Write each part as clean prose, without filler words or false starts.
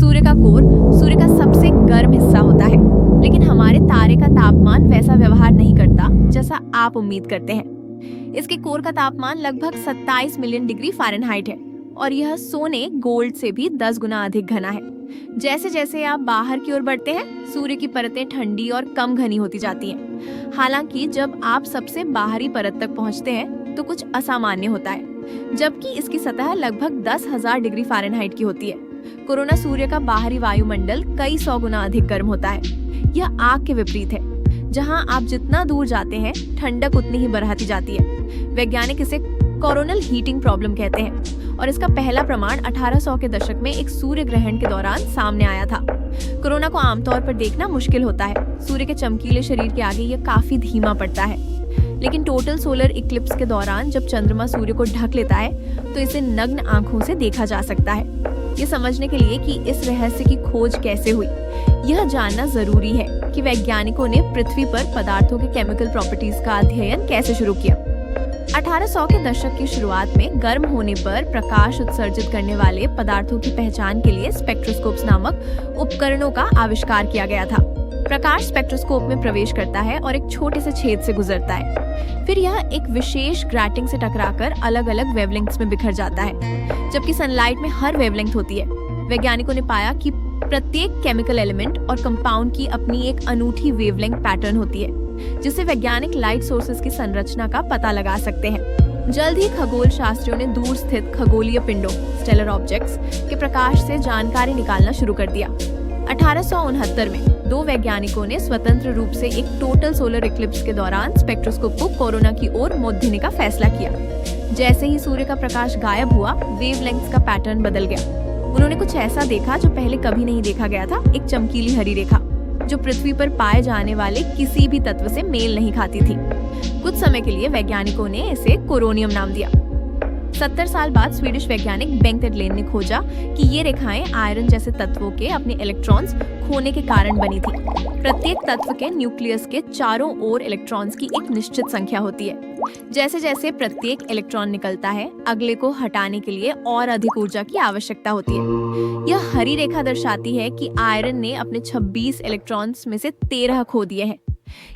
सूर्य का कोर सूर्य का सबसे गर्म हिस्सा होता है, लेकिन हमारे तारे का तापमान वैसा व्यवहार नहीं करता जैसा आप उम्मीद करते हैं। इसके कोर का तापमान लगभग 27 मिलियन डिग्री फ़ारेनहाइट है और यह सोने गोल्ड से भी 10 गुना अधिक घना है। जैसे जैसे आप बाहर की ओर बढ़ते हैं, सूर्य की परतें ठंडी और कम घनी होती जाती हैं। हालांकि जब आप सबसे बाहरी परत तक पहुंचते हैं तो कुछ असामान्य होता है, जबकि इसकी सतह लगभग 10,000 डिग्री फ़ारेनहाइट की होती है। कोरोना सूर्य का बाहरी वायुमंडल कई 100 गुना अधिक गर्म होता है। यह आग के विपरीत है, जहां आप जितना दूर जाते हैं ठंडक उतनी ही बढ़ती जाती है। वैज्ञानिक इसे कोरोनल हीटिंग प्रॉब्लम कहते हैं और इसका पहला प्रमाण 1800 के दशक में एक सूर्य ग्रहण के दौरान सामने आया था। कोरोना को आमतौर पर देखना मुश्किल होता है। सूर्य के चमकीले शरीर के आगे यह काफी धीमा पड़ता है, लेकिन टोटल सोलर इक्लिप्स के दौरान जब चंद्रमा सूर्य को ढक लेता है तो इसे नग्न आंखों से देखा जा सकता है। ये समझने के लिए कि इस रहस्य की खोज कैसे हुई, यह जानना जरूरी है कि वैज्ञानिकों ने पृथ्वी पर पदार्थों के केमिकल प्रॉपर्टीज का अध्ययन कैसे शुरू किया। 1800 के दशक की शुरुआत में गर्म होने पर प्रकाश उत्सर्जित करने वाले पदार्थों की पहचान के लिए स्पेक्ट्रोस्कोप्स नामक उपकरणों का आविष्कार किया गया था। प्रकाश स्पेक्ट्रोस्कोप में प्रवेश करता है और एक छोटे से छेद से गुजरता है। फिर यह एक विशेष ग्रैटिंग से टकराकर अलग अलग वेवलेंथ्स में बिखर जाता है, जबकि सनलाइट में हर वेवलेंथ होती है। वैज्ञानिकों ने पाया कि प्रत्येक केमिकल एलिमेंट और कंपाउंड की अपनी एक अनूठी वेवलेंथ पैटर्न होती है, जिससे वैज्ञानिक लाइट सोर्सेज की संरचना का पता लगा सकते हैं। जल्द ही खगोल शास्त्रियों ने दूर स्थित खगोलीय पिंडों स्टेलर ऑब्जेक्ट्स के प्रकाश से जानकारी निकालना शुरू कर दिया। 1869 में 2 वैज्ञानिकों ने स्वतंत्र रूप से एक टोटल सोलर इक्लिप्स के दौरान स्पेक्ट्रोस्कोप को कोरोना की ओर मोड़ देने का फैसला किया। जैसे ही सूर्य का प्रकाश गायब हुआ, वेवलेंथ्स का पैटर्न बदल गया। उन्होंने कुछ ऐसा देखा जो पहले कभी नहीं देखा गया था, एक चमकीली हरी रेखा जो पृथ्वी पर पाए जाने वाले किसी भी तत्व से मेल नहीं खाती थी। कुछ समय के लिए वैज्ञानिकों ने इसे कोरोनियम नाम दिया। 70 साल बाद स्वीडिश वैज्ञानिक बेंgt एडलेन ने खोजा कि ये रेखाएं आयरन जैसे तत्वों के अपने इलेक्ट्रॉन्स खोने के कारण बनी थी। प्रत्येक तत्व के न्यूक्लियस के चारों ओर इलेक्ट्रॉन्स की एक निश्चित संख्या होती है। जैसे जैसे प्रत्येक इलेक्ट्रॉन निकलता है, अगले को हटाने के लिए और अधिक ऊर्जा की आवश्यकता होती है। यह हरी रेखा दर्शाती है कि आयरन ने अपने 26 इलेक्ट्रॉन्स में से 13 खो दिए हैं।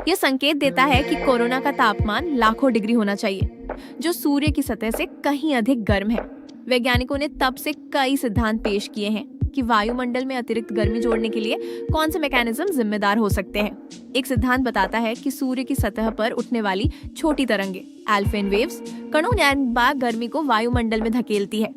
यह संकेत देता है कि कोरोना का तापमान लाखों डिग्री होना चाहिए, जो सूर्य की सतह से कहीं अधिक गर्म है। वैज्ञानिकों ने तब से कई सिद्धांत पेश किए हैं कि वायुमंडल में अतिरिक्त गर्मी जोड़ने के लिए कौन से मैकेनिज्म जिम्मेदार हो सकते हैं। एक सिद्धांत बताता है कि सूर्य की सतह पर उठने वाली छोटी तरंगें अल्फेन वेव्स कणों या गर्मी को वायुमंडल में धकेलती है।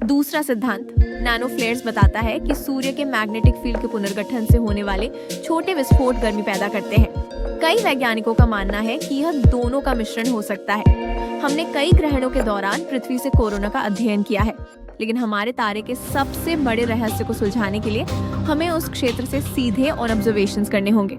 दूसरा सिद्धांत नैनो फ्लेयर्स बताता है कि सूर्य के मैग्नेटिक फील्ड के पुनर्गठन से होने वाले छोटे विस्फोट गर्मी पैदा करते हैं। कई वैज्ञानिकों का मानना है कि यह दोनों का मिश्रण हो सकता है। हमने कई ग्रहणों के दौरान पृथ्वी से कोरोना का अध्ययन किया है, लेकिन हमारे तारे के सबसे बड़े रहस्य को सुलझाने के लिए हमें उस क्षेत्र से सीधे और ऑब्जर्वेशंस करने होंगे।